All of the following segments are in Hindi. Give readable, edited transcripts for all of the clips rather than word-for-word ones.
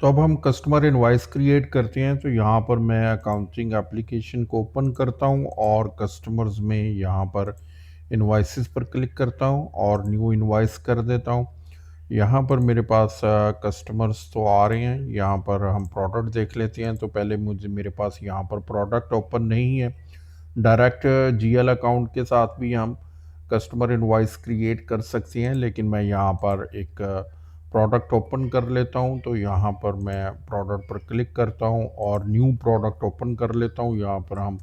तो अब हम कस्टमर इनवॉइस क्रिएट करते हैं, तो यहाँ पर मैं अकाउंटिंग एप्लीकेशन को ओपन करता हूँ और कस्टमर्स में यहाँ पर इनवॉइसेस पर क्लिक करता हूँ और न्यू इनवॉइस कर देता हूँ। यहाँ पर मेरे पास कस्टमर्स तो आ रहे हैं। यहाँ पर हम प्रोडक्ट देख लेते हैं। तो पहले मेरे पास यहाँ पर प्रोडक्ट ओपन नहीं है। डायरेक्ट जीएल अकाउंट के साथ भी हम कस्टमर इनवॉइस क्रिएट कर सकते हैं, लेकिन मैं यहाँ पर एक प्रोडक्ट ओपन कर लेता हूँ। तो यहाँ पर मैं प्रोडक्ट पर क्लिक करता हूँ और न्यू प्रोडक्ट ओपन कर लेता हूँ। यहाँ पर हम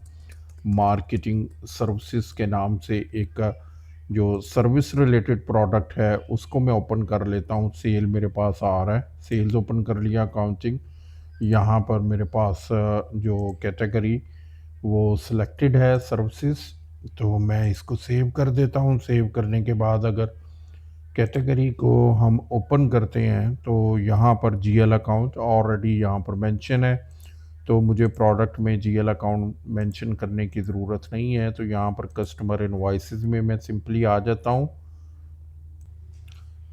मार्केटिंग सर्विसेज के नाम से एक जो सर्विस रिलेटेड प्रोडक्ट है उसको मैं ओपन कर लेता हूँ। सेल मेरे पास आ रहा है, सेल्स ओपन कर लिया। अकाउंटिंग यहाँ पर मेरे पास जो कैटेगरी वो सिलेक्टेड है सर्विसेज, तो मैं इसको सेव कर देता हूँ। सेव करने के बाद अगर कैटेगरी को हम ओपन करते हैं तो यहाँ पर जीएल अकाउंट ऑलरेडी यहाँ पर मेंशन है, तो मुझे प्रोडक्ट में जीएल अकाउंट मेंशन करने की ज़रूरत नहीं है। तो यहाँ पर कस्टमर इनवॉइसेस में मैं सिंपली आ जाता हूँ।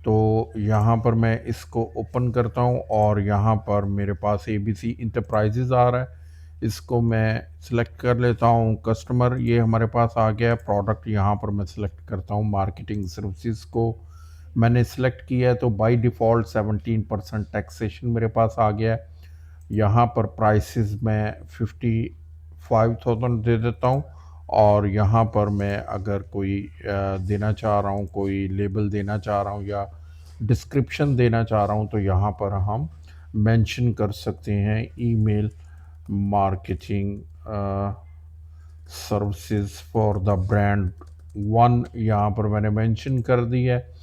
तो यहाँ पर मैं इसको ओपन करता हूँ और यहाँ पर मेरे पास एबीसी इंटरप्राइजेज आ रहा है, इसको मैं सिलेक्ट कर लेता हूँ। कस्टमर ये हमारे पास आ गया है। प्रोडक्ट यहाँ पर मैं सिलेक्ट करता हूँ, मार्केटिंग सर्विसेज को मैंने सिलेक्ट किया है। तो बाय डिफ़ॉल्ट 17% टैक्सेशन मेरे पास आ गया है। यहाँ पर प्राइसेस मैं 55,000 दे देता हूँ और यहाँ पर मैं अगर कोई देना चाह रहा हूँ, कोई लेबल देना चाह रहा हूँ या डिस्क्रिप्शन देना चाह रहा हूँ, तो यहाँ पर हम मेंशन कर सकते हैं email marketing services for the brand one, यहाँ पर मैंने मेंशन कर दी है।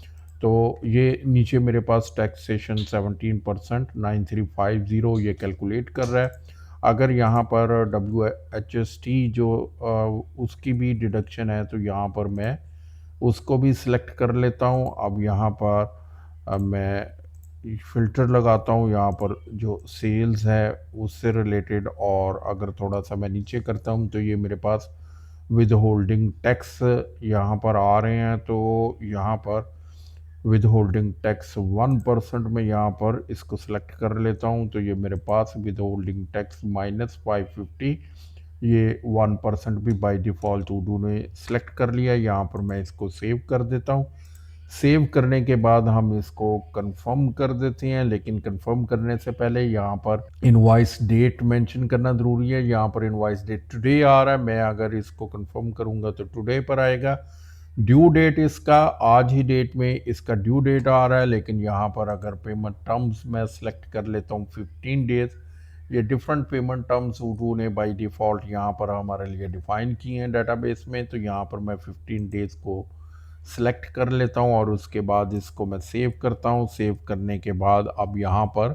तो ये नीचे मेरे पास टैक्सेशन 17% 9350 ये कैलकुलेट कर रहा है। अगर यहाँ पर WHST जो उसकी भी डिडक्शन है, तो यहाँ पर मैं उसको भी सिलेक्ट कर लेता हूँ। अब यहाँ पर मैं फ़िल्टर लगाता हूँ, यहाँ पर जो सेल्स है उससे रिलेटेड, और अगर थोड़ा सा मैं नीचे करता हूँ तो ये मेरे पास विद होल्डिंग टैक्स यहाँ पर आ रहे हैं। तो यहाँ पर विद होल्डिंग टैक्स 1% में यहाँ पर इसको सिलेक्ट कर लेता हूँ। तो ये मेरे पास विद होल्डिंग टैक्स -550, ये 1% भी बाय डिफ़ॉल्ट उडू ने सिलेक्ट कर लिया। यहाँ पर मैं इसको सेव कर देता हूँ। सेव करने के बाद हम इसको कंफर्म कर देते हैं, लेकिन कंफर्म करने से पहले यहाँ पर इनवॉइस डेट मेंशन करना ज़रूरी है। यहाँ पर इनवॉइस डेट टुडे आ रहा है, मैं अगर इसको कंफर्म करूँगा तो टुडे पर आएगा। ड्यू डेट इसका आज ही डेट में इसका ड्यू डेट आ रहा है, लेकिन यहाँ पर अगर पेमेंट टर्म्स मैं सेलेक्ट कर लेता हूँ 15 डेज़, ये डिफरेंट पेमेंट टर्म्स उडू ने बाय डिफ़ॉल्ट यहाँ पर हमारे लिए डिफ़ाइन किए हैं डेटाबेस में। तो यहाँ पर मैं 15 डेज़ को सिलेक्ट कर लेता हूँ और उसके बाद इसको मैं सेव करता हूँ। सेव करने के बाद अब यहाँ पर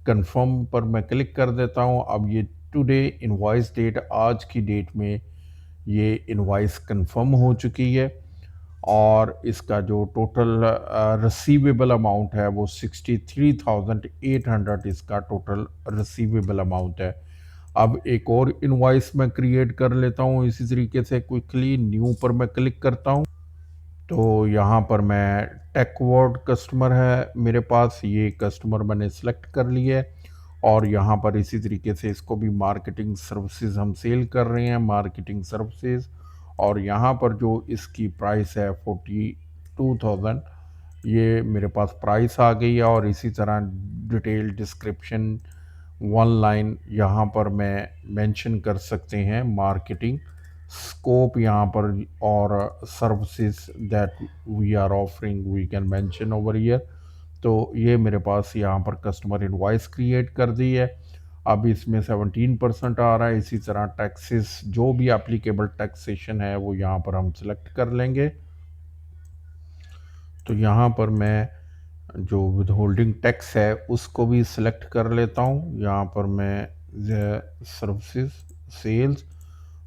कंफर्म पर मैं क्लिक कर देता हूँ। अब ये टुडे इनवॉइस डेट, आज की डेट में ये इनवॉइस कंफर्म हो चुकी है और इसका जो टोटल रिसीवेबल अमाउंट है वो 63,800 इसका टोटल रिसीवेबल अमाउंट है। अब एक और इनवॉइस मैं क्रिएट कर लेता हूँ इसी तरीके से। क्विकली न्यू पर मैं क्लिक करता हूँ। तो यहाँ पर मैं टेक वर्ड कस्टमर है मेरे पास, ये कस्टमर मैंने सेलेक्ट कर लिया है और यहाँ पर इसी तरीके से इसको भी मार्केटिंग सर्विसेज हम सेल कर रहे हैं, मार्केटिंग सर्विसेज। और यहाँ पर जो इसकी प्राइस है 42,000, ये मेरे पास प्राइस आ गई है। और इसी तरह डिटेल डिस्क्रिप्शन वन लाइन यहाँ पर मैं मेंशन कर सकते हैं, मार्केटिंग स्कोप यहाँ पर और services that we are offering we can mention over here. तो ये मेरे पास यहाँ पर कस्टमर इनवॉइस क्रिएट कर दी है। अब इसमें 17% आ रहा है। इसी तरह टैक्सेस जो भी एप्लीकेबल टैक्सेशन है वो यहाँ पर हम सिलेक्ट कर लेंगे। तो यहाँ पर मैं जो विद होल्डिंग टैक्स है उसको भी सिलेक्ट कर लेता हूँ। यहाँ पर मैं सर्विसेज सेल्स,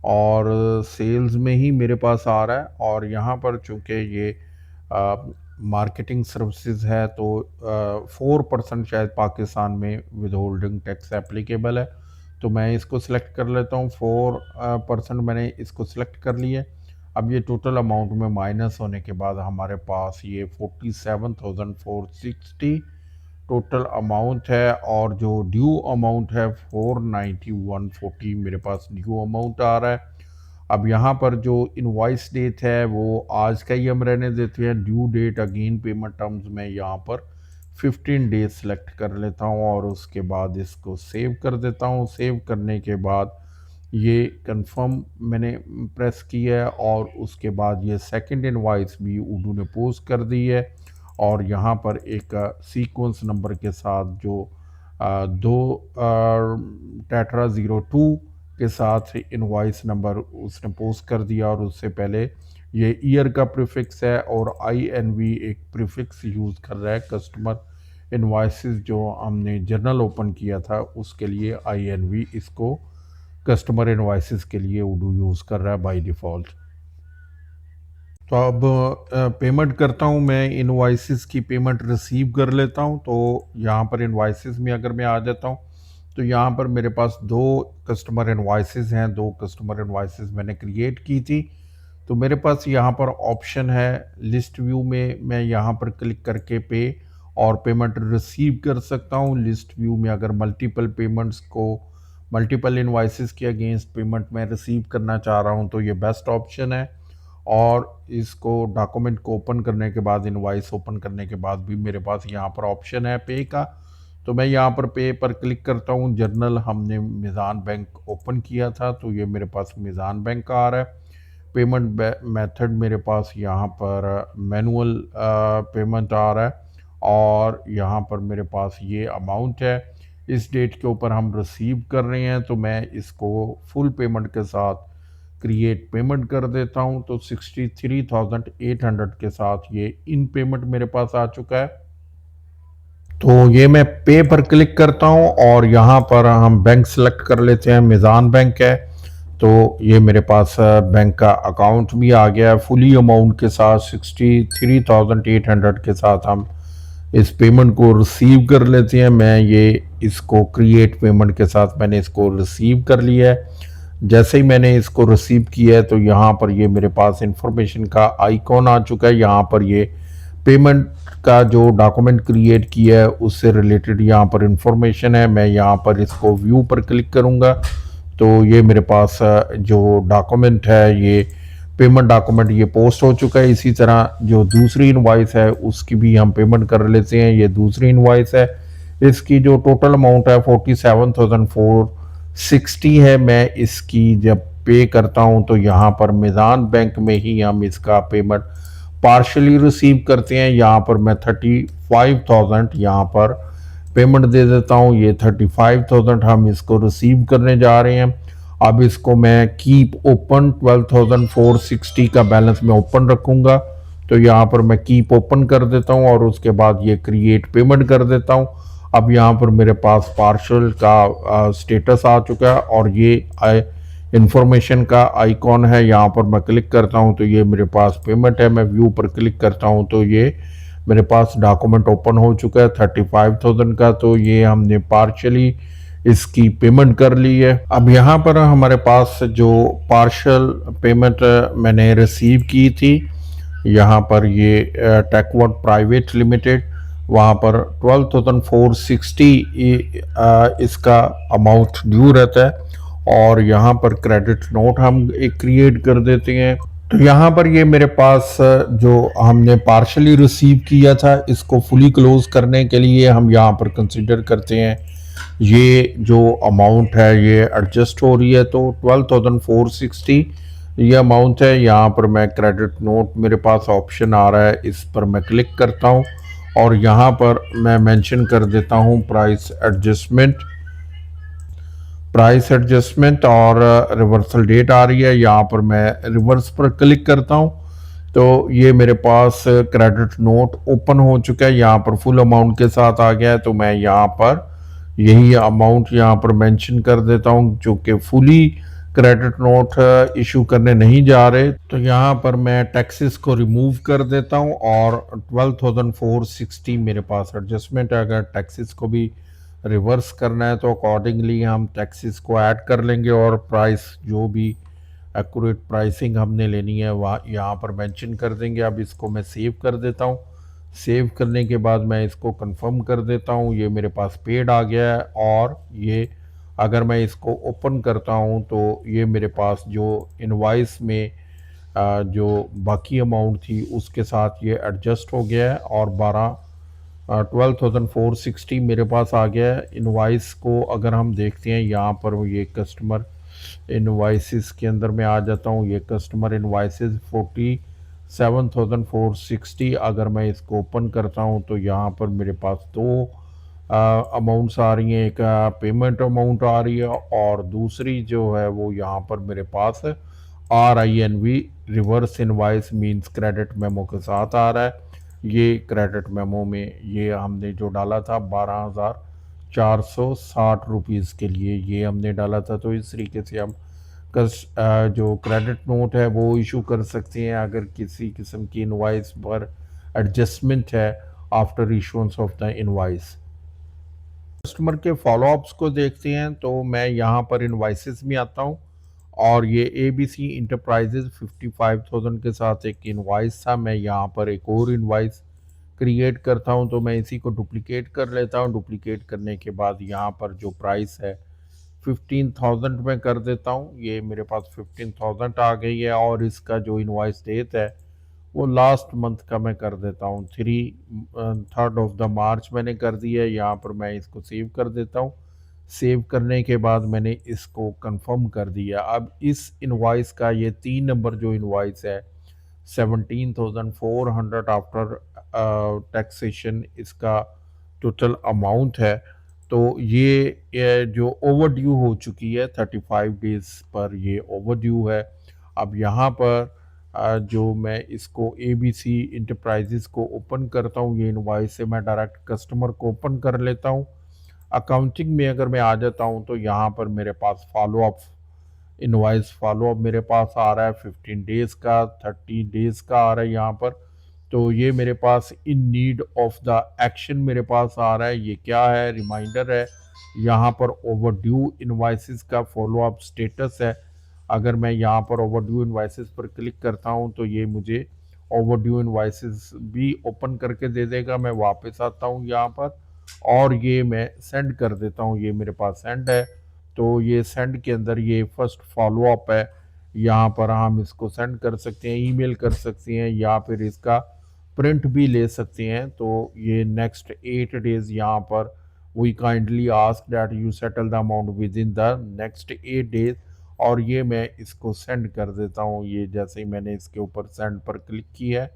और सेल्स में ही मेरे पास आ रहा है। और यहाँ पर चूँकि ये मार्केटिंग सर्विसेज है तो 4% शायद पाकिस्तान में विद होल्डिंग टैक्स एप्लीकेबल है, तो मैं इसको सिलेक्ट कर लेता हूँ। 4% मैंने इसको सिलेक्ट कर लिया। अब ये टोटल अमाउंट में माइनस होने के बाद हमारे पास ये 47,460 टोटल अमाउंट है और जो ड्यू अमाउंट है 49140 मेरे पास ड्यू अमाउंट आ रहा है। अब यहाँ पर जो इनवॉइस डेट है वो आज का ही हम रहने देते हैं। Due date again payment terms में यहाँ पर 15 डेज सेलेक्ट कर लेता हूँ और उसके बाद इसको सेव कर देता हूँ। सेव करने के बाद ये कंफर्म मैंने प्रेस किया है और उसके बाद ये सेकंड इनवॉइस भी उडू ने पोस्ट कर दी है और यहाँ पर एक सीक्वेंस नंबर के साथ जो दो टेट्रा 02 के साथ इनवॉइस नंबर उसने पोस्ट कर दिया और उससे पहले ये ईयर का प्रीफिक्स है और INV एक प्रीफिक्स यूज़ कर रहा है। कस्टमर इनवॉइसेस जो हमने जर्नल ओपन किया था उसके लिए INV इसको कस्टमर इनवॉइसेस के लिए उडू यूज़ कर रहा है बाय डिफ़ॉल्ट। तो अब पेमेंट करता हूँ मैं। इनवॉइसेस की पेमेंट रिसीव कर लेता हूँ। तो यहाँ पर इनवॉइसेस में अगर मैं आ जाता हूँ तो यहाँ पर मेरे पास दो कस्टमर इनवॉइसेस हैं। दो कस्टमर इनवॉइसेस मैंने क्रिएट की थी। तो मेरे पास यहाँ पर ऑप्शन है लिस्ट व्यू में, मैं यहाँ पर क्लिक करके पे और पेमेंट रिसीव कर सकता हूँ। लिस्ट व्यू में अगर मल्टीपल पेमेंट्स को मल्टीपल इनवॉइसेस के अगेंस्ट पेमेंट मैं रिसीव करना चाह रहा हूँ तो ये बेस्ट ऑप्शन है। और इसको डॉक्यूमेंट को ओपन करने के बाद, इनवॉइस ओपन करने के बाद भी मेरे पास यहाँ पर ऑप्शन है पे का। तो मैं यहाँ पर पे पर क्लिक करता हूँ। जर्नल हमने मीज़ान बैंक ओपन किया था तो ये मेरे पास मीज़ान बैंक का आ रहा है। पेमेंट मेथड मेरे पास यहाँ पर मैनुअल पेमेंट आ रहा है और यहाँ पर मेरे पास ये अमाउंट है। इस डेट के ऊपर हम रिसीव कर रहे हैं तो मैं इसको फुल पेमेंट के साथ क्रिएट पेमेंट कर देता हूं। तो 63,800 के साथ ये इन पेमेंट मेरे पास आ चुका है। तो ये मैं पे पर क्लिक करता हूं और यहाँ पर हम बैंक सेलेक्ट कर लेते हैं, मीज़ान बैंक है। तो ये मेरे पास बैंक का अकाउंट भी आ गया है फुली अमाउंट के साथ। 63,800 के साथ हम इस पेमेंट को रिसीव कर लेते हैं। मैं ये इसको क्रिएट पेमेंट के साथ मैंने इसको रिसीव कर लिया है। जैसे ही मैंने इसको रिसीव किया है तो यहाँ पर ये मेरे पास इंफॉर्मेशन का आइकॉन आ चुका है। यहाँ पर ये पेमेंट का जो डॉक्यूमेंट क्रिएट किया है उससे रिलेटेड यहाँ पर इंफॉर्मेशन है। मैं यहाँ पर इसको व्यू पर क्लिक करूँगा तो ये मेरे पास जो डॉक्यूमेंट है ये पेमेंट डॉक्यूमेंट ये पोस्ट हो चुका है। इसी तरह जो दूसरी इनवॉइस है उसकी भी हम पेमेंट कर लेते हैं। ये दूसरी इनवॉइस है, इसकी जो टोटल अमाउंट है 47,460 है। मैं इसकी जब पे करता हूं तो यहाँ पर मीज़ान बैंक में ही हम इसका पेमेंट पार्शली रिसीव करते हैं। यहाँ पर मैं 35,000 यहाँ पर पेमेंट दे देता हूँ। ये 35,000 हम इसको रिसीव करने जा रहे हैं। अब इसको मैं कीप ओपन 12,460 का बैलेंस में ओपन रखूँगा। तो यहाँ पर मैं कीप ओपन कर देता हूँ और उसके बाद ये क्रिएट पेमेंट कर देता हूँ। अब यहाँ पर मेरे पास पार्शल का स्टेटस आ चुका है और ये इंफॉर्मेशन का आइकॉन है। यहाँ पर मैं क्लिक करता हूँ तो ये मेरे पास पेमेंट है। मैं व्यू पर क्लिक करता हूँ तो ये मेरे पास डॉक्यूमेंट ओपन हो चुका है 35,000 का। तो ये हमने पार्शली इसकी पेमेंट कर ली है। अब यहाँ पर हमारे पास जो पार्शल पेमेंट मैंने रिसीव की थी, यहाँ पर ये टेकवर्ड प्राइवेट लिमिटेड, वहाँ पर 12,460 इसका अमाउंट ड्यू रहता है और यहाँ पर क्रेडिट नोट हम एक क्रिएट कर देते हैं। तो यहाँ पर ये मेरे पास जो हमने पार्शली रिसीव किया था इसको फुली क्लोज करने के लिए हम यहाँ पर कंसिडर करते हैं ये जो अमाउंट है ये एडजस्ट हो रही है। तो 12,460 ये अमाउंट है। यहाँ पर मैं क्रेडिट नोट मेरे पास ऑप्शन आ रहा है, इस पर मैं क्लिक करता हूँ और यहाँ पर मैं मेंशन कर देता हूँ प्राइस एडजस्टमेंट और रिवर्सल डेट आ रही है। यहाँ पर मैं रिवर्स पर क्लिक करता हूँ तो ये मेरे पास क्रेडिट नोट ओपन हो चुका है। यहाँ पर फुल अमाउंट के साथ आ गया है। तो मैं यहाँ पर यही अमाउंट यहाँ पर मेंशन कर देता हूँ जो कि फुली क्रेडिट नोट इशू करने नहीं जा रहे। तो यहाँ पर मैं टैक्सेस को रिमूव कर देता हूँ और 12,460 मेरे पास एडजस्टमेंट है। अगर टैक्सेस को भी रिवर्स करना है तो अकॉर्डिंगली हम टैक्सेस को ऐड कर लेंगे और प्राइस जो भी एक्यूरेट प्राइसिंग हमने लेनी है वह यहाँ पर मेंशन कर देंगे। अब इसको मैं सेव कर देता हूँ। सेव करने के बाद मैं इसको कंफर्म कर देता हूँ, ये मेरे पास पेड आ गया है। और ये अगर मैं इसको ओपन करता हूँ तो ये मेरे पास जो इनवॉइस में जो बाकी अमाउंट थी उसके साथ ये एडजस्ट हो गया है और 12,460 मेरे पास आ गया है। इनवॉइस को अगर हम देखते हैं यहाँ पर, ये कस्टमर इनवाइसेस के अंदर मैं आ जाता हूँ, ये कस्टमर इनवाइसेस 47,460। अगर मैं इसको ओपन करता हूँ तो यहाँ पर मेरे पास दो अमाउंट्स आ रही हैं, एक पेमेंट अमाउंट आ रही है और दूसरी जो है वो यहाँ पर मेरे पास RINV reverse invoice means credit memo के साथ आ रहा है। ये क्रेडिट मेमो में ये हमने जो डाला था 12,460 के लिए ये हमने डाला था। तो इस तरीके से हम जो क्रेडिट नोट है वो इशू कर सकते हैं अगर किसी किस्म की इनवाइस पर एडजस्टमेंट है after issuance of the invoice. Customer के फॉलोअप्स को देखते हैं तो मैं यहाँ पर इनवाइसेस में आता हूँ और ये ABC इंटरप्राइजेज 55,000 के साथ एक इनवाइस था। मैं यहाँ पर एक और इनवाइस क्रिएट करता हूँ, तो मैं इसी को डुप्लिकेट कर लेता हूँ। डुप्लिकेट करने के बाद यहाँ पर जो प्राइस है 15,000 में कर देता हूँ। ये मेरे पास 15,000 आ गई है और इसका जो इनवॉइस डेट है वो लास्ट मंथ का मैं कर देता हूँ, 3rd ऑफ द मार्च मैंने कर दी है। यहाँ पर मैं इसको सेव कर देता हूँ। सेव करने के बाद मैंने इसको कंफर्म कर दिया। अब इस इनवॉइस का ये 3 नंबर जो इनवॉइस है 17,400 आफ्टर टैक्सेशन इसका टोटल अमाउंट है। तो ये जो ओवर ड्यू हो चुकी है 35 डेज पर ये ओवर ड्यू है। अब यहाँ पर जो मैं इसको ABC इंटरप्राइजेस को ओपन करता हूँ, ये इनवॉइस से मैं डायरेक्ट कस्टमर को ओपन कर लेता हूँ। अकाउंटिंग में अगर मैं आ जाता हूँ तो यहाँ पर मेरे पास फॉलोअप इनवॉइस फॉलोअप मेरे पास आ रहा है 15 डेज़ का, 30 डेज़ का आ रहा है यहाँ पर। तो ये मेरे पास in need of the action मेरे पास आ रहा है। ये क्या है? रिमाइंडर है। यहाँ पर ओवरड्यू इनवॉइसेस का फॉलोअप स्टेटस है। अगर मैं यहाँ पर ओवरड्यू इनवॉइसेस पर क्लिक करता हूँ तो ये मुझे ओवरड्यू इनवॉइसेस भी ओपन करके दे देगा। मैं वापस आता हूँ यहाँ पर और ये मैं सेंड कर देता हूँ। ये मेरे पास सेंड है। तो ये सेंड के अंदर ये फर्स्ट फॉलोअप है। यहाँ पर हम इसको सेंड कर सकते हैं, ईमेल कर सकते हैं या फिर इसका प्रिंट भी ले सकते हैं। तो ये नेक्स्ट 8 डेज यहाँ पर we kindly ask that you settle the amount within the next 8 days. और ये मैं इसको सेंड कर देता हूँ। ये जैसे ही मैंने इसके ऊपर सेंड पर क्लिक किया है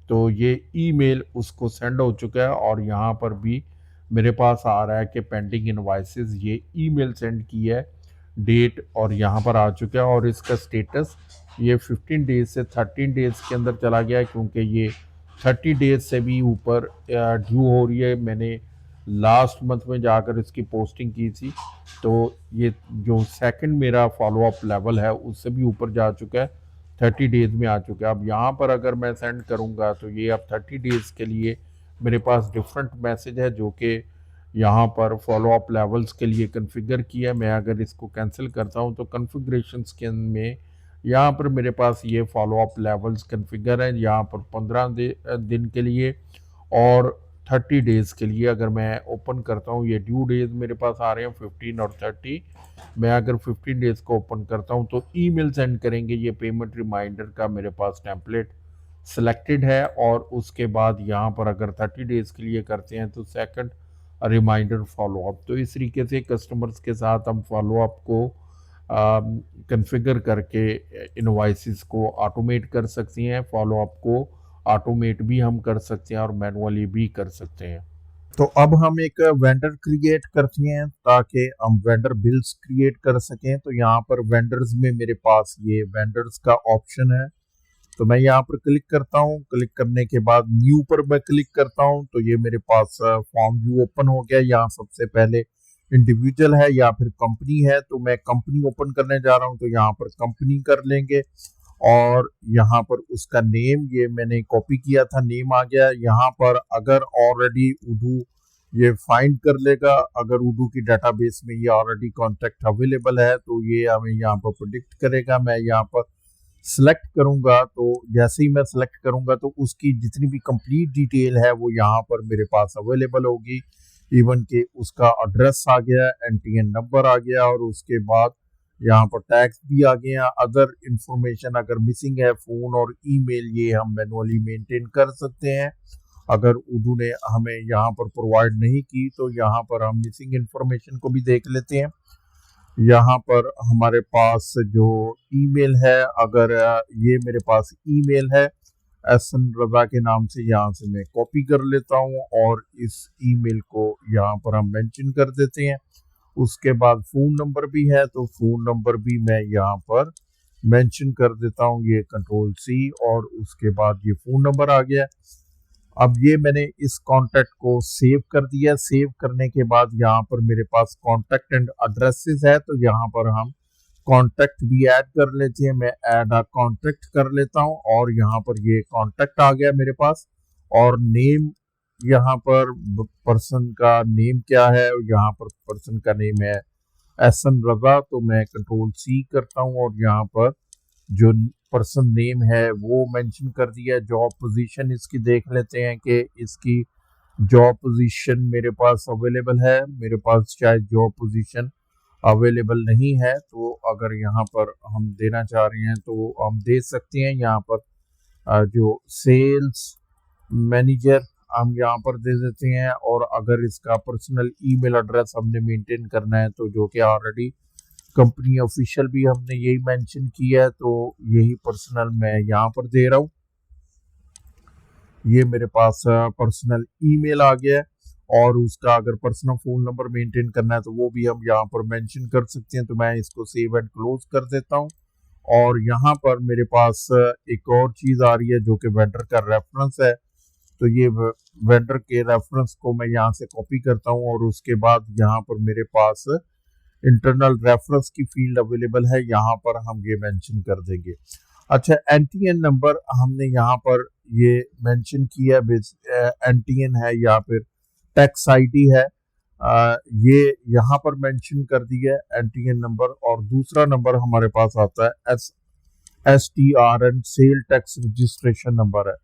तो ये ईमेल उसको सेंड हो चुका है और यहाँ पर भी मेरे पास आ रहा है कि पेंडिंग इनवाइसेस, ये ईमेल सेंड की है, डेट और यहाँ पर आ चुका है और इसका स्टेटस ये 15 डेज से 13 डेज के अंदर चला गया है क्योंकि ये 30 डेज से भी ऊपर ड्यू हो रही है। मैंने लास्ट मंथ में जाकर इसकी पोस्टिंग की थी तो ये जो सेकंड मेरा फॉलोअप लेवल है उससे भी ऊपर जा चुका है, 30 डेज में आ चुका है। अब यहाँ पर अगर मैं सेंड करूँगा तो ये अब 30 डेज़ के लिए मेरे पास डिफरेंट मैसेज है जो कि यहाँ पर फॉलोअप लेवल्स के लिए कॉन्फ़िगर किया है। मैं अगर इसको कैंसिल करता हूँ तो कॉन्फ़िगरेशंस के में यहाँ पर मेरे पास ये फॉलोअप लेवल्स कॉन्फ़िगर हैं। यहाँ पर 15 दिन के लिए और 30 डेज़ के लिए। अगर मैं ओपन करता हूँ ये ड्यू डेज मेरे पास आ रहे हैं 15 और 30। मैं अगर 15 डेज़ को ओपन करता हूँ तो ईमेल सेंड करेंगे। ये पेमेंट रिमाइंडर का मेरे पास टेम्पलेट सिलेक्टेड है और उसके बाद यहाँ पर अगर 30 डेज़ के लिए करते हैं तो सेकंड रिमाइंडर फॉलोअप। तो इस तरीके से कस्टमर्स के साथ हम फॉलोअप को कॉन्फ़िगर करके इनवॉइसेस को ऑटोमेट कर सकते हैं। फॉलोअप को ऑटोमेट भी हम कर सकते हैं और मैनुअली भी कर सकते हैं। तो अब हम एक वेंडर क्रिएट करते हैं ताकि हम वेंडर बिल्स क्रिएट कर सकें। तो यहाँ पर वेंडर्स में मेरे पास ये वेंडर्स का ऑप्शन है। तो मैं यहाँ पर क्लिक करता हूँ। क्लिक करने के बाद न्यू पर मैं क्लिक करता हूँ तो ये मेरे पास फॉर्म व्यू ओपन हो गया। यहाँ सबसे पहले इंडिविजुअल है या फिर कंपनी है, तो मैं कंपनी ओपन करने जा रहा हूँ तो यहाँ पर कंपनी कर लेंगे और यहाँ पर उसका नेम ये मैंने कॉपी किया था, नेम आ गया। यहाँ पर अगर ऑलरेडी उडू ये फाइंड कर लेगा, अगर उडू की डाटाबेस में ये ऑलरेडी कॉन्टैक्ट अवेलेबल है तो ये हमें यहाँ पर प्रिडिक्ट करेगा। मैं यहाँ पर सेलेक्ट करूंगा तो जैसे ही मैं सेलेक्ट करूंगा तो उसकी जितनी भी कंप्लीट डिटेल है वो यहाँ पर मेरे पास अवेलेबल होगी। इवन के उसका एड्रेस आ गया, एनटीएन नंबर आ गया और उसके बाद यहाँ पर टैक्स भी आ गया। अदर इंफॉर्मेशन अगर मिसिंग है, फोन और ईमेल, ये हम मैनुअली मेंटेन कर सकते हैं। अगर उर्दू ने हमें यहाँ पर प्रोवाइड नहीं की तो यहाँ पर हम मिसिंग इंफॉर्मेशन को भी देख लेते हैं। यहाँ पर हमारे पास जो ईमेल है, अगर ये मेरे पास ईमेल है एहसन रजा के नाम से, यहाँ से मैं कॉपी कर लेता हूँ और इस ईमेल को यहाँ पर हम मेंशन कर देते हैं। उसके बाद फ़ोन नंबर भी है तो फ़ोन नंबर भी मैं यहाँ पर मेंशन कर देता हूँ, ये कंट्रोल सी, और उसके बाद ये फ़ोन नंबर आ गया। अब ये मैंने इस कॉन्टैक्ट को सेव कर दिया। सेव करने के बाद यहाँ पर मेरे पास कॉन्टैक्ट एंड एड्रेसेस है तो यहाँ पर हम कॉन्टैक्ट भी ऐड कर लेते हैं। मैं ऐड अ कॉन्टैक्ट कर लेता हूँ और यहाँ पर ये कॉन्टैक्ट आ गया मेरे पास। और नेम, यहाँ पर पर्सन का नेम क्या है, यहाँ पर पर्सन का नेम है एहसन रजा, तो मैं कंट्रोल सी करता हूँ और यहाँ पर जो पर्सन नेम है वो मेंशन कर दिया। जॉब पोजीशन इसकी देख लेते हैं कि इसकी जॉब पोजीशन मेरे पास अवेलेबल है। मेरे पास शायद जॉब पोजीशन अवेलेबल नहीं है, तो अगर यहाँ पर हम देना चाह रहे हैं तो हम दे सकते हैं। यहाँ पर जो सेल्स मैनेजर हम यहाँ पर दे देते हैं। और अगर इसका पर्सनल ईमेल एड्रेस हमने मेंटेन करना है तो जो कि ऑलरेडी कंपनी ऑफिशियल भी हमने यही मेंशन किया है, तो यही पर्सनल मैं यहाँ पर दे रहा हूँ। ये मेरे पास पर्सनल ईमेल आ गया है। और उसका अगर पर्सनल फ़ोन नंबर मेंटेन करना है तो वो भी हम यहाँ पर मेंशन कर सकते हैं। तो मैं इसको सेव एंड क्लोज कर देता हूँ। और यहाँ पर मेरे पास एक और चीज़ आ रही है जो कि वेंडर का रेफरेंस है। तो ये वेंडर के रेफरेंस को मैं यहाँ से कॉपी करता हूँ और उसके बाद यहाँ पर मेरे पास इंटरनल रेफरेंस की फील्ड अवेलेबल है, यहाँ पर हम ये मेंशन कर देंगे। अच्छा, एनटीएन नंबर हमने यहाँ पर ये मेंशन किया, एनटीएन है या फिर टैक्स आईडी है, ये यहाँ पर मेंशन कर दिया है एनटीएन नंबर। और दूसरा नंबर हमारे पास आता है STRN, sale tax registration number है।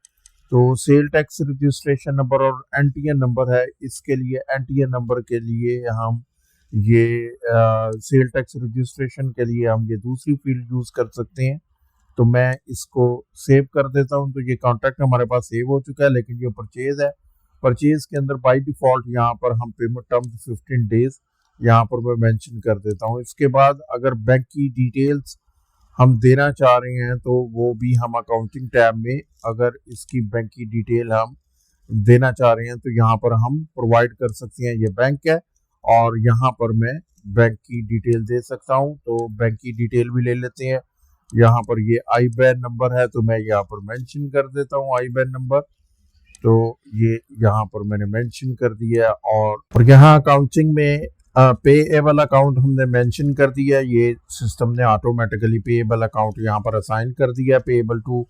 तो सेल टैक्स रजिस्ट्रेशन नंबर और एनटीएन नंबर है। इसके लिए एनटीएन नंबर के लिए हम ये सेल टैक्स रजिस्ट्रेशन के लिए हम ये दूसरी फील्ड यूज कर सकते हैं। तो मैं इसको सेव कर देता हूं। तो ये कॉन्ट्रैक्ट हमारे पास सेव हो चुका है, लेकिन ये परचेज है। परचेज के अंदर बाय डिफॉल्ट यहाँ पर हम पेमेंट टर्म्स 15 डेज यहाँ पर मैं मेंशन कर देता हूँ। इसके बाद अगर बैंक की डिटेल्स हम देना चाह रहे हैं तो वो भी हम अकाउंटिंग टैब में, अगर इसकी बैंक की डिटेल हम देना चाह रहे हैं तो यहाँ पर हम प्रोवाइड कर सकते हैं। ये बैंक है और यहाँ पर मैं बैंक की डिटेल दे सकता हूँ। तो बैंक की डिटेल भी ले लेते हैं। यहाँ पर ये आई बैन नंबर है तो मैं यहाँ पर मेंशन कर देता हूँ आई बैन नंबर। तो ये यहाँ पर मैंने मेंशन कर दिया। और यहाँ अकाउंटिंग में पेएबल अकाउंट हमने मेंशन कर दिया। ये सिस्टम ने ऑटोमेटिकली पेएबल अकाउंट यहाँ पर असाइन कर दिया, पेएबल टू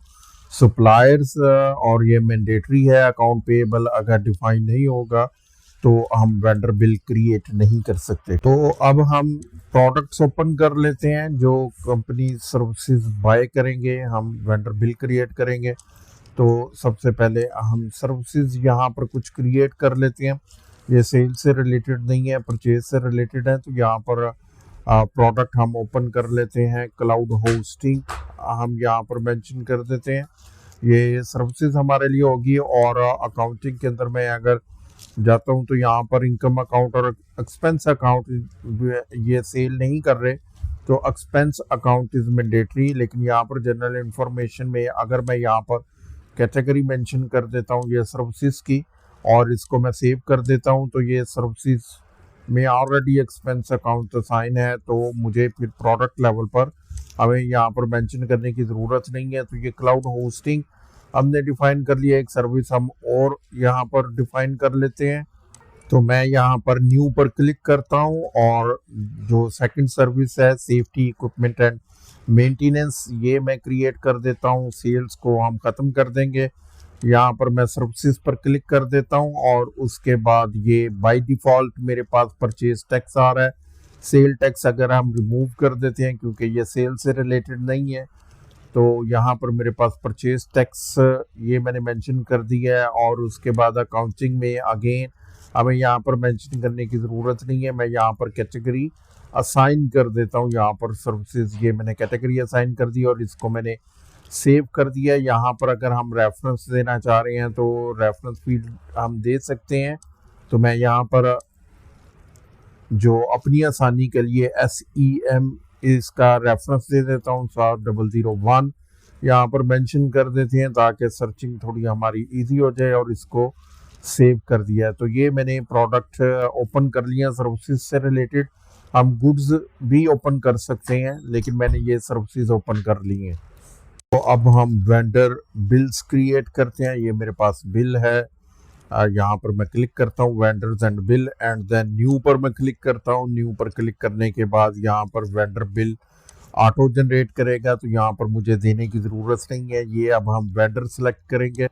सप्लायर्स। और ये मैंडेटरी है। अकाउंट पेएबल अगर डिफाइन नहीं होगा तो हम वेंडर बिल क्रिएट नहीं कर सकते। तो अब हम प्रोडक्ट्स ओपन कर लेते हैं जो कंपनी सर्विसेज बाय करेंगे, हम वेंडर बिल क्रिएट करेंगे। तो सबसे पहले हम सर्विसेज यहाँ पर कुछ क्रिएट कर लेते हैं। ये सेल से रिलेटेड नहीं है, परचेज से रिलेटेड है। तो यहाँ पर प्रोडक्ट हम ओपन कर लेते हैं। क्लाउड होस्टिंग हम यहाँ पर मेंशन कर देते हैं। ये सर्विसेज हमारे लिए होगी। और अकाउंटिंग के अंदर मैं अगर जाता हूँ तो यहाँ पर इनकम अकाउंट और एक्सपेंस अकाउंट ये सेल नहीं कर रहे, तो एक्सपेंस अकाउंट इज मैंडेटरी। लेकिन यहाँ पर जनरल इंफॉर्मेशन में अगर मैं यहाँ पर कैटेगरी मेंशन कर देता हूँ ये सर्विसेज की और इसको मैं सेव कर देता हूँ, तो ये सर्विसेज में ऑलरेडी एक्सपेंस अकाउंट असाइन है, तो मुझे फिर प्रोडक्ट लेवल पर हमें यहाँ पर मेंशन करने की ज़रूरत नहीं है। तो ये क्लाउड होस्टिंग हमने डिफाइन कर लिया। एक सर्विस हम और यहाँ पर डिफाइन कर लेते हैं। तो मैं यहाँ पर न्यू पर क्लिक करता हूँ और जो सेकंड सर्विस है सेफ्टी इक्विपमेंट एंड मेंटेनेंस, ये मैं क्रिएट कर देता हूँ। सेल्स को हम ख़त्म कर देंगे। यहाँ पर मैं सर्विसेज पर क्लिक कर देता हूँ और उसके बाद ये बाय डिफ़ॉल्ट मेरे पास परचेज टैक्स आ रहा है। सेल टैक्स अगर हम रिमूव कर देते हैं क्योंकि ये सेल से रिलेटेड नहीं है, तो यहाँ पर मेरे पास परचेज टैक्स ये मैंने मेंशन कर दिया है। और उसके बाद अकाउंटिंग में अगेन हमें यहाँ पर मेंशन करने की ज़रूरत नहीं है, मैं यहाँ पर कैटेगरी असाइन कर देता हूँ। यहाँ पर सर्विसेज ये मैंने कैटेगरी असाइन कर दी और इसको मैंने सेव कर दिया। यहाँ पर अगर हम रेफरेंस देना चाह रहे हैं तो रेफरेंस फील्ड हम दे सकते हैं। तो मैं यहाँ पर जो अपनी आसानी के लिए SEM इसका रेफरेंस दे देता हूँ 7001 यहाँ पर मेंशन कर देते हैं ताकि सर्चिंग थोड़ी हमारी इजी हो जाए। और इसको सेव कर दिया है। तो ये मैंने प्रोडक्ट ओपन कर लिया सर्विसेज से रिलेटेड। हम गुड्स भी ओपन कर सकते हैं लेकिन मैंने ये सर्विसेज ओपन कर ली हैं। तो अब हम वेंडर बिल्स क्रिएट करते हैं। ये मेरे पास बिल है, यहाँ पर मैं क्लिक करता हूँ vendors and bill and then new पर मैं क्लिक करता हूँ। न्यू पर क्लिक करने के बाद यहाँ पर वेंडर बिल ऑटो जनरेट करेगा, तो यहाँ पर मुझे देने की ज़रूरत नहीं है। ये अब हम वेंडर सेलेक्ट करेंगे।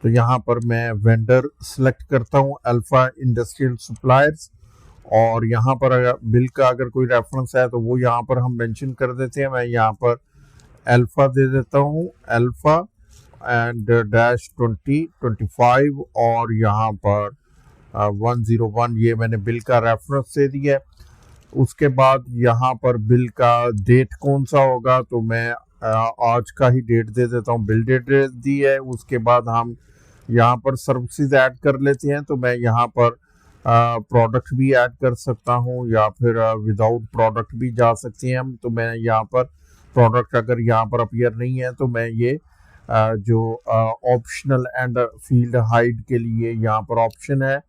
तो यहाँ पर मैं वेंडर सेलेक्ट करता हूँ अल्फा इंडस्ट्रियल सप्लायर्स। और यहाँ पर अगर बिल का अगर कोई रेफरेंस है तो वो यहाँ पर हम मेंशन कर देते हैं। मैं यहाँ पर अल्फा दे देता हूँ, अल्फा एंड डैश 2025 और यहाँ पर 101 ये मैंने बिल का रेफरेंस दे दिया है। उसके बाद यहाँ पर बिल का डेट कौन सा होगा, तो मैं आज का ही डेट दे देता हूँ, बिल डेट दी है। उसके बाद हम यहाँ पर सर्विसेज ऐड कर लेते हैं। तो मैं यहाँ पर प्रोडक्ट भी ऐड कर सकता हूँ या फिर विदाउट प्रोडक्ट भी जा सकते हैं हम। तो मैं यहाँ पर प्रोडक्ट अगर यहाँ पर अपीयर नहीं है तो मैं ये जो ऑप्शनल एंड फील्ड हाइड के लिए यहाँ पर ऑप्शन है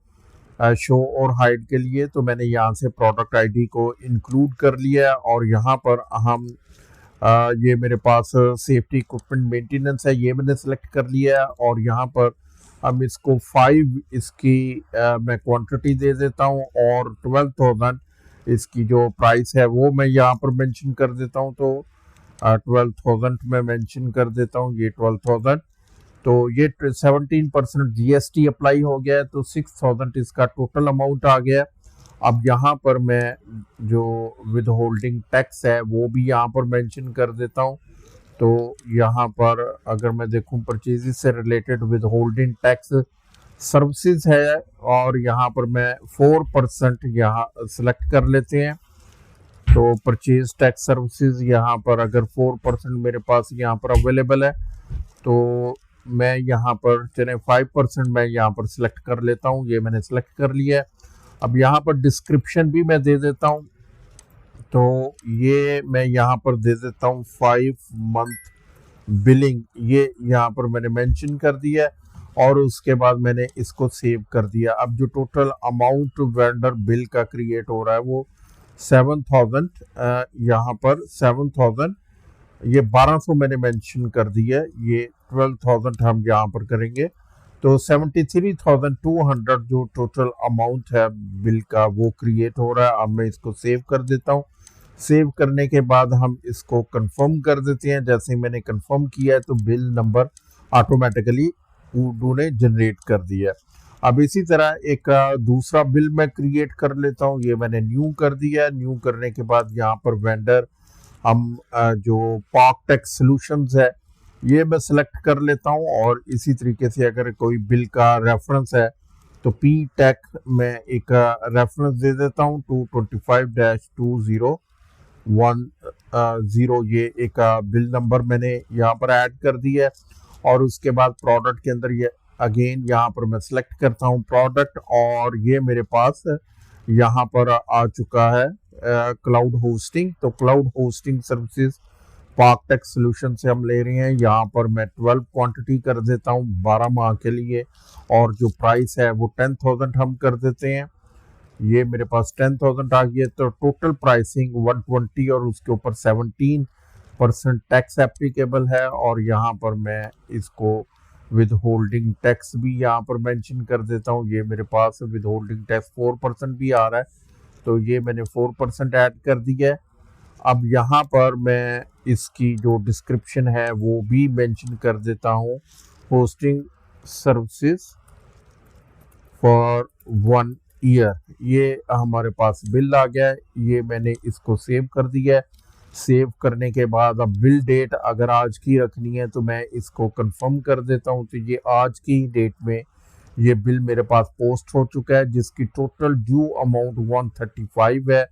शो और हाइड के लिए, तो मैंने यहाँ से प्रोडक्ट आईडी को इंक्लूड कर लिया है। और यहाँ पर हम ये मेरे पास सेफ्टी इक्विपमेंट मेंटेनेंस है, ये मैंने सेलेक्ट कर लिया है। और यहाँ पर हम इसको 5 इसकी मैं क्वांटिटी दे देता हूँ और 12,000 इसकी जो प्राइस है वो मैं यहाँ पर मेंशन कर देता हूँ। तो 12,000 में मेंशन कर देता हूँ, ये 12,000। तो ये 17% GST अप्लाई हो गया है, तो 6,000 इसका टोटल अमाउंट आ गया। अब यहाँ पर मैं जो विद होल्डिंग टैक्स है वो भी यहाँ पर मेंशन कर देता हूँ। तो यहाँ पर अगर मैं देखूँ परचेजेस से related with holding tax services है और यहाँ पर मैं 4% यहाँ सेलेक्ट कर लेते हैं। तो परचेज टैक्स सर्विसेज यहाँ पर अगर 4% मेरे पास यहाँ पर अवेलेबल है तो मैं यहाँ पर चले 5% मैं यहाँ पर सिलेक्ट कर लेता हूँ। ये मैंने सेलेक्ट कर लिया है। अब यहाँ पर डिस्क्रिप्शन भी मैं दे देता हूँ। तो ये मैं यहाँ पर दे देता हूँ 5 मंथ बिलिंग, ये यहाँ पर मैंने मेंशन कर दिया है और उसके बाद मैंने इसको सेव कर दिया। अब जो टोटल अमाउंट वेंडर बिल का क्रिएट हो रहा है वो 7,000 यहाँ पर 7,000 ये 1200 मैंने मेंशन कर दिया है। ये 12,000 हम यहाँ पर करेंगे तो 73,200 जो टोटल अमाउंट है बिल का वो क्रिएट हो रहा है। अब मैं इसको सेव कर देता हूँ। सेव करने के बाद हम इसको कंफर्म कर देते हैं। जैसे मैंने कंफर्म किया है तो बिल नंबर ऑटोमेटिकली उर्दू ने जनरेट कर दिया है। अब इसी तरह एक दूसरा बिल मैं क्रिएट कर लेता हूँ। ये मैंने न्यू कर दिया है। न्यू करने के बाद यहाँ पर वेंडर हम जो पार्क टैक्स सॉल्यूशंस है ये मैं सेलेक्ट कर लेता हूँ। और इसी तरीके से अगर कोई बिल का रेफरेंस है तो पी टैक में एक रेफरेंस दे देता हूँ 225-2010, ये एक बिल नंबर मैंने यहाँ पर ऐड कर दिया है। और उसके बाद प्रोडक्ट के अंदर ये अगेन यहाँ पर मैं सेलेक्ट करता हूँ प्रोडक्ट और ये मेरे पास यहाँ पर आ चुका है क्लाउड होस्टिंग। तो cloud hosting services park tax solution से हम ले रहे हैं। यहाँ पर मैं 12 क्वांटिटी कर देता हूँ 12 माह के लिए और जो प्राइस है वो 10,000 हम कर देते हैं। ये मेरे पास 10,000 आ गया। तो टोटल प्राइसिंग 120 और उसके ऊपर 17% टैक्स एप्लीकेबल है। और यहाँ पर मैं इसको विद होल्डिंग टैक्स भी यहाँ पर मेंशन कर देता हूँ। ये मेरे पास विद होल्डिंग टैक्स 4% भी आ रहा है, तो ये मैंने 4% ऐड कर दिया है। अब यहाँ पर मैं इसकी जो डिस्क्रिप्शन है वो भी मेंशन कर देता हूँ, होस्टिंग सर्विसेज फॉर 1 ईयर। ये हमारे पास बिल आ गया है, ये मैंने इसको सेव कर दिया है। सेव करने के बाद अब बिल डेट अगर आज की रखनी है तो मैं इसको कंफर्म कर देता हूँ। तो ये आज की डेट में ये बिल मेरे पास पोस्ट हो चुका है, जिसकी टोटल ड्यू अमाउंट 135 है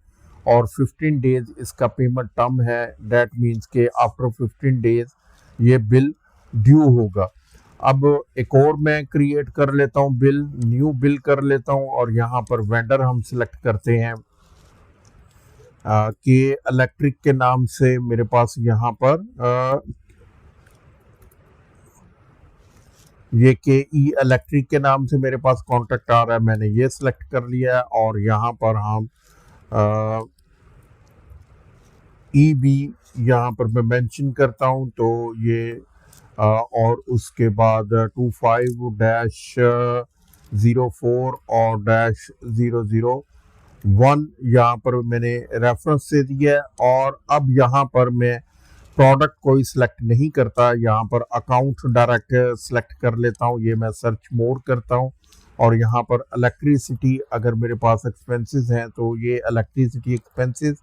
और 15 डेज इसका पेमेंट टर्म है। दैट मीन्स के आफ्टर 15 डेज ये बिल ड्यू होगा। अब एक और मैं क्रिएट कर लेता हूँ बिल, न्यू बिल कर लेता हूँ और यहाँ पर वेंडर हम सिलेक्ट करते हैं कि इलेक्ट्रिक के नाम से मेरे पास यहाँ पर ये के ई इलेक्ट्रिक के नाम से मेरे पास कॉन्ट्रैक्ट आ रहा है, मैंने ये सिलेक्ट कर लिया है। और यहाँ पर हम ई बी यहाँ पर मैं मेंशन करता हूँ, तो ये और उसके बाद 25-04 और -001 यहाँ पर मैंने रेफरेंस से दिया है। और अब यहाँ पर मैं प्रोडक्ट कोई सिलेक्ट नहीं करता, यहाँ पर अकाउंट डायरेक्ट सिलेक्ट कर लेता हूँ। ये मैं सर्च मोर करता हूँ और यहाँ पर इलेक्ट्रिसिटी अगर मेरे पास एक्सपेंसेस हैं तो ये इलेक्ट्रिसिटी एक्सपेंसेस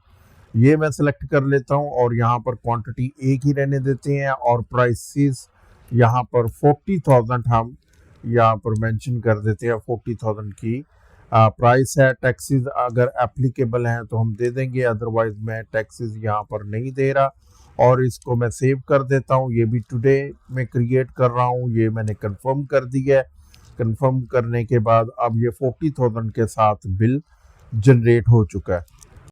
ये मैं सेलेक्ट कर लेता हूँ और यहाँ पर क्वांटिटी एक ही रहने देते हैं और प्राइसेस यहाँ पर 40,000 हम यहाँ पर मेंशन कर देते हैं। 40,000 की प्राइस है। टैक्सेस अगर एप्लीकेबल हैं तो हम दे देंगे, अदरवाइज मैं टैक्सेस यहाँ पर नहीं दे रहा और इसको मैं सेव कर देता हूँ। ये भी टुडे मैं क्रिएट कर रहा हूँ, ये मैंने कंफर्म कर दिया है। कंफर्म करने के बाद अब ये 40,000 के साथ बिल जनरेट हो चुका है।